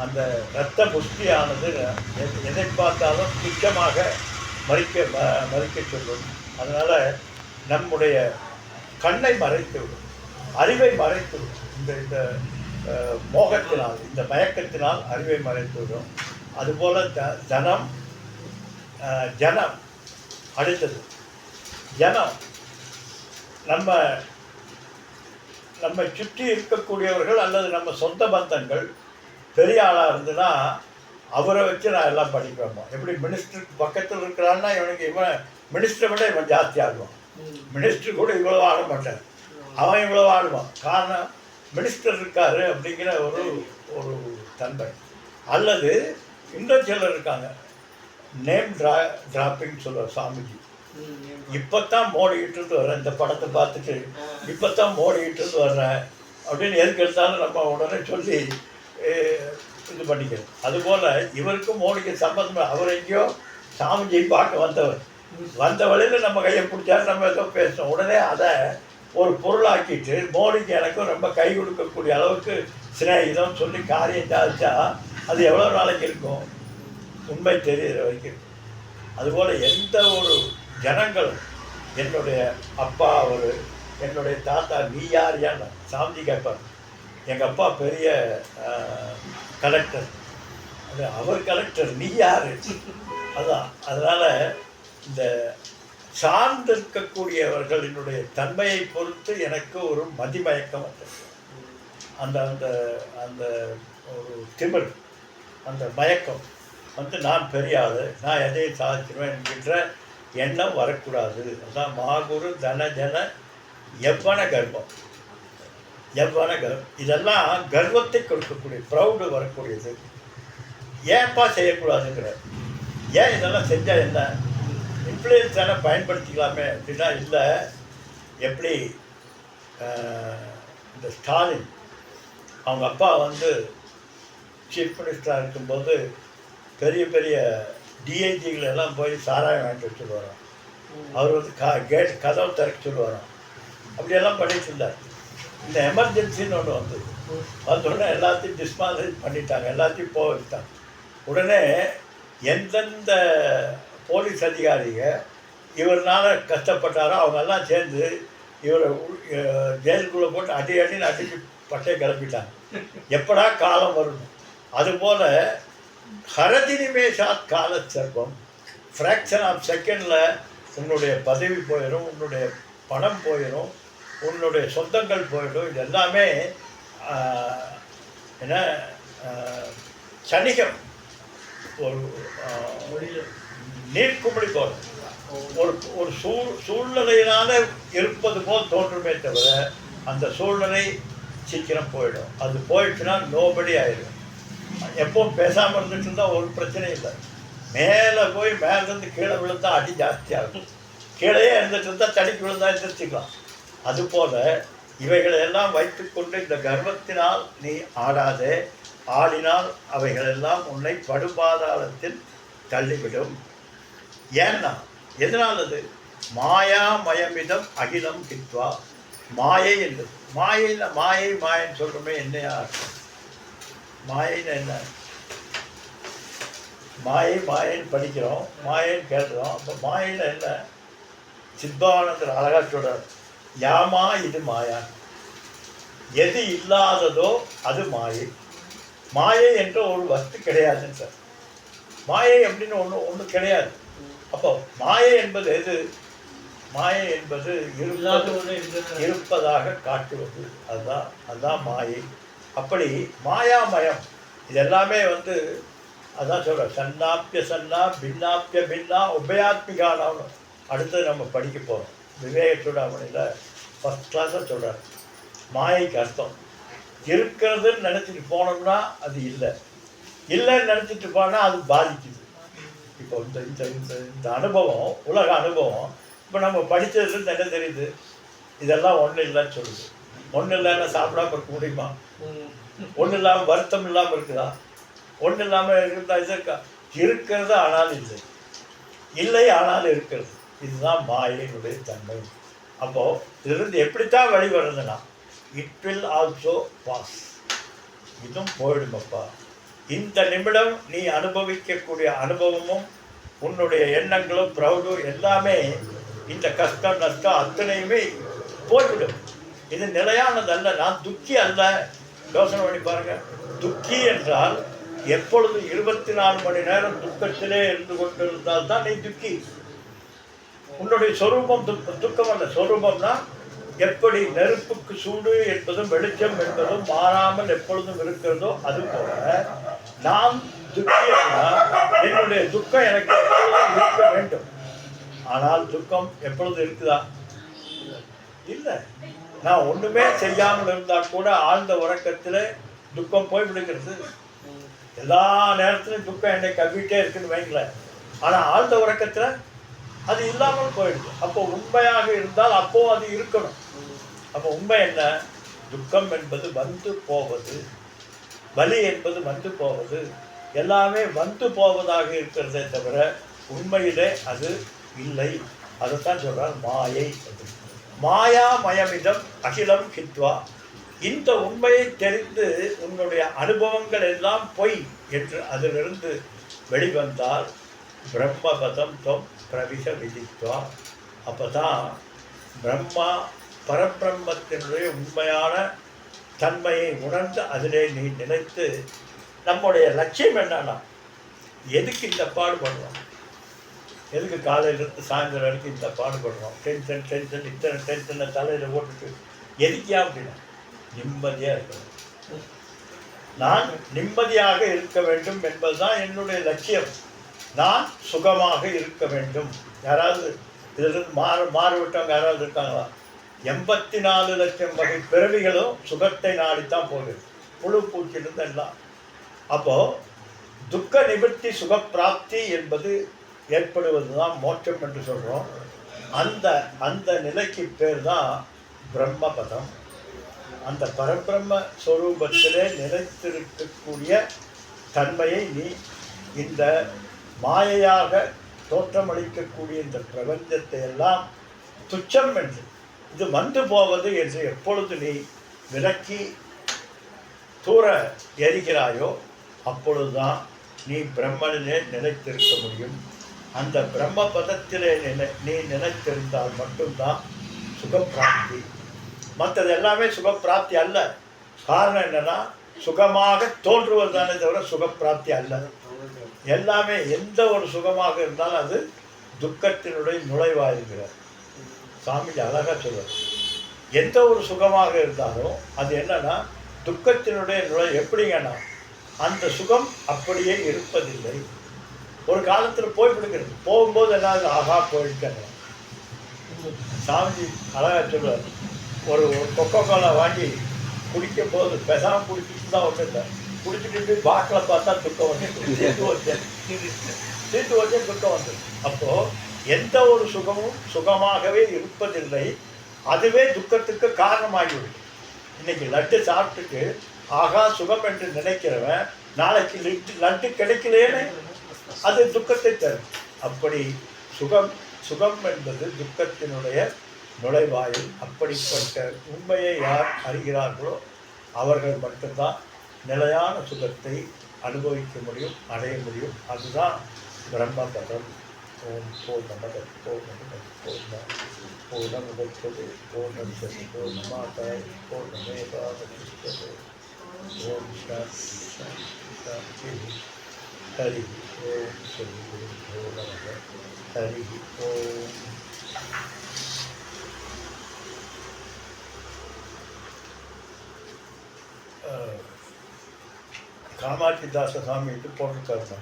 அந்த இரத்த புஷ்டியானது எதை பார்த்தாலும் துச்சமாக மறிக்க சொல்லும். அதனால் நம்முடைய கண்ணை மறைத்து விடும், அறிவை மறைத்து விடும். இந்த மோகத்தினால், இந்த மயக்கத்தினால் அறிவை மறைத்து விடும். அதுபோல் ஜனம் அடுத்தது ஜனம் நம்மை சுற்றி இருக்கக்கூடியவர்கள் அல்லது நம்ம சொந்த பந்தங்கள் பெரிய ஆளாக இருந்துன்னா அவரை வச்சு நான் எல்லாம் படிப்பேன். எப்படி மினிஸ்டருக்கு பக்கத்தில் இருக்கிறான்னா இவன் மினிஸ்டரை விட இவன் ஜாஸ்தி ஆடுவான். மினிஸ்டர் கூட இவ்வளோ ஆட மாட்டான், அவன் இவ்வளோ ஆடுவான். காரணம் மினிஸ்டர் இருக்காரு அப்படிங்கிற ஒரு தன்மை. அல்லது இன்னும் சிலர் இருக்காங்க, நேம் டிராப்பிங் சொல்லுவார் சாமிஜி. இப்போத்தான் மோடிக்கிட்டு வர்றேன், இந்த படத்தை பார்த்துட்டு இப்போத்தான் மோடிக்கிட்டு வர்றேன் அப்படின்னு எதுக்கு எடுத்தாலும் நம்ம உடனே சொல்லி இது பண்ணிக்கிறது. அதுபோல் இவருக்கும் மோடிக்கு சம்பந்தம். அவர் எங்கேயோ சாமிஜியை பார்க்க வந்த வழியில் நம்ம கையை பிடிச்சாரு, நம்ம ஏதோ பேசணும், உடனே அதை ஒரு பொருளாக்கிட்டு மோடிக்கு எனக்கும் ரொம்ப கை கொடுக்கக்கூடிய அளவுக்கு சிநேகிதம் சொல்லி காரியம் சாதிச்சா அது எவ்வளோ நாளைக்கு இருக்கும், உண்மை தெரிகிற வரைக்கும். அதுபோல் எந்த ஒரு ஜனங்களும், என்னுடைய அப்பா அவர், என்னுடைய தாத்தா நீ யார் யான்னு சாமிஜி கேட்பார். எங்கள் அப்பா பெரிய கலெக்டர், அது அவர் கலெக்டர், நீ யார்? அதான். அதனால் இந்த சார்ந்திருக்கக்கூடியவர்களினுடைய தன்மையை பொறுத்து எனக்கு ஒரு மதிமயக்கம் வந்தது. அந்த அந்த அந்த ஒரு திமிர், அந்த மயக்கம் நான் பெரிய ஆள், நான் எதையும் சாதிச்சிருவேன் என்கின்ற எண்ணம் வரக்கூடாது. அதான் மாகுரு தனஜன யவ்வன கர்வம். இதெல்லாம் கர்வத்தை கொடுக்கக்கூடிய, ப்ரௌடு வரக்கூடியது. ஏன்ப்பா செய்யக்கூடாதுங்கிற, ஏன் இதெல்லாம் செஞ்சால் என்ன, இன்ஃப்ளூயன்ஸ் தானே பயன்படுத்திக்கலாமே அப்படின்னா இல்லை. எப்படி இந்த ஸ்டாலின் அவங்க அப்பா சீஃப் மினிஸ்டராக இருக்கும்போது பெரிய பெரிய டிஐஜிகளெல்லாம் போய் சாராயம் வாங்கிட்டு வச்சுருவாராம். அவர் கேட் கதவை திறக்க சொல்லுவாராம். அப்படியெல்லாம் பண்ணிட்டு இருந்தார். இந்த எமர்ஜென்சின்னு ஒன்று வந்தோடனே எல்லாத்தையும் டிஸ்மாலிஃபை பண்ணிட்டாங்க, எல்லாத்தையும் போக வச்சுட்டாங்க. உடனே எந்தெந்த போலீஸ் அதிகாரிங்க இவர்னால் கஷ்டப்பட்டாரோ அவங்கெல்லாம் சேர்ந்து இவரை ஜெயிலுக்குள்ளே போட்டு அடின்னு அடித்து பட்டையை கிளப்பிட்டாங்க. எப்படா காலம் வரும். அதுபோல் ஹரதி நிமேஷாத் கால சர்வம், ஃப்ராக்ஷன் ஆஃப் செகண்டில் உன்னுடைய பதவி போயிடும், உன்னுடைய பணம் போயிடும், உன்னுடைய சொந்தங்கள் போயிடும். இது எல்லாமே என்ன சனிகம், ஒரு நீர்க்குமிழி போல் ஒரு சூழ்நிலையினால் இருப்பது போல் தோன்றுமே தவிர அந்த சூழ்நிலை சீக்கிரம் போயிடும். அது போயிடுச்சுன்னா நோபடி ஆயிடும். எப்பவும் பேசாமல் இருந்துட்டு இருந்தால் ஒரு பிரச்சனையும் இல்லை. மேலேருந்து கீழே விழுந்தால் அடி ஜாஸ்தியாகும். கீழே இருந்துட்டு இருந்தால் தடிக்கு விழுந்தால் எந்திரிச்சிக்கலாம். அதுபோல் இவைகளெல்லாம் வைத்துக்கொண்டு இந்த கர்வத்தினால் நீ ஆடாதே, ஆடினால் அவைகளெல்லாம் உன்னை படுபாதாளத்தில் தள்ளிவிடும். ஏன்னா எதனால் அது மாயாமயமிதம் அகிலம் கித்வா, மாயை என்பது மாயைன்னு சொல்கிறோமே, என்னையா இருக்கும் மாயைன்னு? என்ன மாயைன்னு படிக்கிறோம், மாயைன்னு கேட்குறோம். அப்போ மாயைன்னு என்ன? சித்பவானந்தர் அழகா சொல்கிறார், யாமா இது மாயா, எது இல்லாததோ அது மாயை. மாயை என்ற ஒரு வஸ்து கிடையாதுன்னு சார். மாயை அப்படின்னு ஒன்று கிடையாது. அப்போ மாயை என்பது எது? மாயை என்பது இருப்பதாக காட்டுவது, அதுதான் மாயை. அப்படி மாயாமயம் இதெல்லாமே அதான் சொல்கிறேன், சன்னா பின்னாப்பிய பின்னா உபயாத்மிகானான்னு அடுத்தது நம்ம படிக்க போகிறோம். விவேக சூடாமணியில் ஃபஸ்ட் கிளாஸாக சொல்கிறார். மாயைக்கு அர்த்தம் இருக்கிறதுன்னு நினச்சிட்டு போனோம்னா அது இல்லைன்னு நினச்சிட்டு போனால் அது பாதிக்குது. இப்போ இந்த அனுபவம், உலக அனுபவம், இப்போ நம்ம படித்ததுலேருந்து என்ன தெரியுது? இதெல்லாம் ஒன்றும் இல்லைன்னு சொல்லுது. ஒன்றும் இல்லைன்னா சாப்பிடாமல் இருக்க முடியுமா? ஒன்றும் இல்லாமல் வருத்தம் இல்லாமல் இருக்குதா? ஒன்றும் இல்லாமல் இருந்தால் இருக்கா? இருக்கிறது ஆனால் இல்லை ஆனால் இருக்கிறது. இதுதான் மாயையினுடைய தன்மை. அப்போது இதிலிருந்து எப்படித்தான் வெளிவருதுன்னா, இட் வில் ஆல்சோ பாஸ், இதுவும் போயிடுமப்பா, இந்த நிமிடம் நீ அனுபவிக்கக்கூடிய அனுபவமும் உன்னுடைய எண்ணங்களும் ப்ரௌடும் எல்லாமே இந்த கஷ்டம் நஷ்டம் அத்தனையுமே போய்விடும். இது நிலையானதல்ல. நான் துக்கி அல்ல. யோசனை பண்ணி பாருங்க. துக்கி என்றால் எப்பொழுது 24 மணி நேரம் துக்கத்திலே இருந்து கொண்டிருந்தால் தான் நீ துக்கி. உன்னுடைய சொரூபம் துக்கம் அல்ல. சொரூபம்னா எப்படி நெருப்புக்கு சூடு என்பதும் வெளிச்சம் என்பதும் மாறாமல் எப்பொழுதும் இருக்கிறதோ அது போல நான் துக்கியம்னா என்னுடைய துக்கம் எனக்கு இருக்க வேண்டும். ஆனால் துக்கம் எப்பொழுது இருக்குதா? இல்லை. நான் ஒன்றுமே செய்யாமல் இருந்தால் கூட ஆழ்ந்த உறக்கத்தில் துக்கம் போய்விடுகிறது. எல்லா நேரத்திலும் துக்கம் என்னை கவ்விட்டே இருக்குன்னு வைங்கள. ஆனால் ஆழ்ந்த உறக்கத்தில் அது இல்லாமல் போயிடுது. அப்போ உண்மையாக இருந்தால் அப்போ அது இருக்கணும். அப்போ உண்மை என்ன? துக்கம் என்பது வந்து போவது, வலி என்பது வந்து போவது, எல்லாமே வந்து போவதாக இருக்கிறதே தவிர உண்மையிலே அது இல்லை. அதைத்தான் சொல்கிறார் மாயை. மாயா மயமிதம் அகிலம் ஹித்வா. இந்த உண்மையை தெரிந்து உன்னுடைய அனுபவங்கள் எல்லாம் பொய் என்று அதிலிருந்து வெளிவந்தால் பிரம்மபதம் தொம் பிரவிச விதித்வா. அப்போ தான் பிரம்மா பரபிரம்மத்தினுடைய உண்மையான தன்மையை உணர்ந்து அதிலே நீ நினைத்து நம்முடைய லட்சியம் என்னன்னா எதுக்கு இந்த பாடுபடுறோம்? எதுக்கு காலையிலேருந்து சாயந்தரம் வரைக்கும் இந்த பாடுபடுறோம்? டென்ஷன் இத்தனை டென்ஷனை தலையில் ஓட்டுட்டு எதுக்கியா அப்படின்னா நிம்மதியாக இருக்கணும். நான் நிம்மதியாக இருக்க வேண்டும் என்பதுதான் என்னுடைய லட்சியம். நான் சுகமாக இருக்க வேண்டும். யாராவது இதிலிருந்து மாறுவிட்டவங்க யாராவது இருக்காங்களா? 84 லட்சம் வகை பிறவிகளும் சுகத்தை நாடித்தான் போகுது. புழு பூச்சிலிருந்து எல்லாம். அப்போது துக்க நிவர்த்தி சுகப்பிராப்தி என்பது ஏற்படுவது தான் மோட்சம் என்று சொல்கிறோம். அந்த நிலைக்கு பேர் தான் பிரம்மபதம். அந்த பரபிரம்ம ஸ்வரூபத்திலே நிலைத்திருக்கக்கூடிய தன்மையை நீ இந்த மாயையாக தோற்றமளிக்கக்கூடிய இந்த பிரபஞ்சத்தை எல்லாம் துச்சம் என்று, இது வந்து போவது என்று எப்பொழுது நீ விலக்கி தூர எரிகிறாயோ அப்பொழுதுதான் நீ பிரம்மனிலே நிலைத்திருக்க முடியும். அந்த பிரம்ம பதத்திலே நீ நிலைத்திருந்தால் மட்டும்தான் சுகப்பிராப்தி. மற்றது எல்லாமே சுகப்பிராப்தி அல்ல. காரணம் என்னன்னா சுகமாக தோன்றுவது தானே தவிர சுகப்பிராப்தி அல்ல. எல்லாமே எந்த ஒரு சுகமாக இருந்தாலும் அது துக்கத்தினுடைய நுழைவாயிருக்கிறார். சாமிஜி அழகாக சொல்வார். எந்த ஒரு சுகமாக இருந்தாலும் அது என்னன்னா துக்கத்தினுடைய எப்படிங்கன்னா அந்த சுகம் அப்படியே இருப்பதில்லை. ஒரு காலத்தில் போய்விடுகிறது. போகும்போது என்னாவது ஆகா போயிட்டாங்க. சாமிஜி அழகாக சொல்வார். ஒரு கொக்கோ கோலா வாங்கி குடிக்கும் போது பெசாமல் குடிச்சிட்டு தான் ஒன்றும் குடிச்சிட்டு பாட்டில் பார்த்தா துக்கம் வந்து தீர்த்து வச்சே துக்கம் வந்து. அப்போது எந்த ஒரு சுகமும் சுகமாகவே இருப்பதில்லை. அதுவே துக்கத்துக்கு காரணமாகிவிடும். இன்றைக்கி லட்டு சாப்பிட்டுட்டு ஆகா சுகம் என்று நினைக்கிறவன் நாளைக்கு லட்டு கிடைக்கலேன்னு அது துக்கத்தை தரும். அப்படி சுகம் என்பது துக்கத்தினுடைய நுழைவாயில். அப்படிப்பட்ட உண்மையை யார் அறிகிறார்களோ அவர்கள் மட்டும்தான் நிலையான சுகத்தை அனுபவிக்க முடியும், அடைய முடியும். அதுதான் பிரம்மபதம். ஓம் பூர்ணமத பூர்ணமுதச்சது பூர்ணமிதம் பூர்ணமாதாய பூர்ணமேவாவசிஷ்யதே. ஓம் சாந்தி. ஹரி ஓம் ஸ்ரீ குருभ्यो நமः. ஹரி ஓம். காமாட்சி தாச சாமி போட்டிருக்காருமா.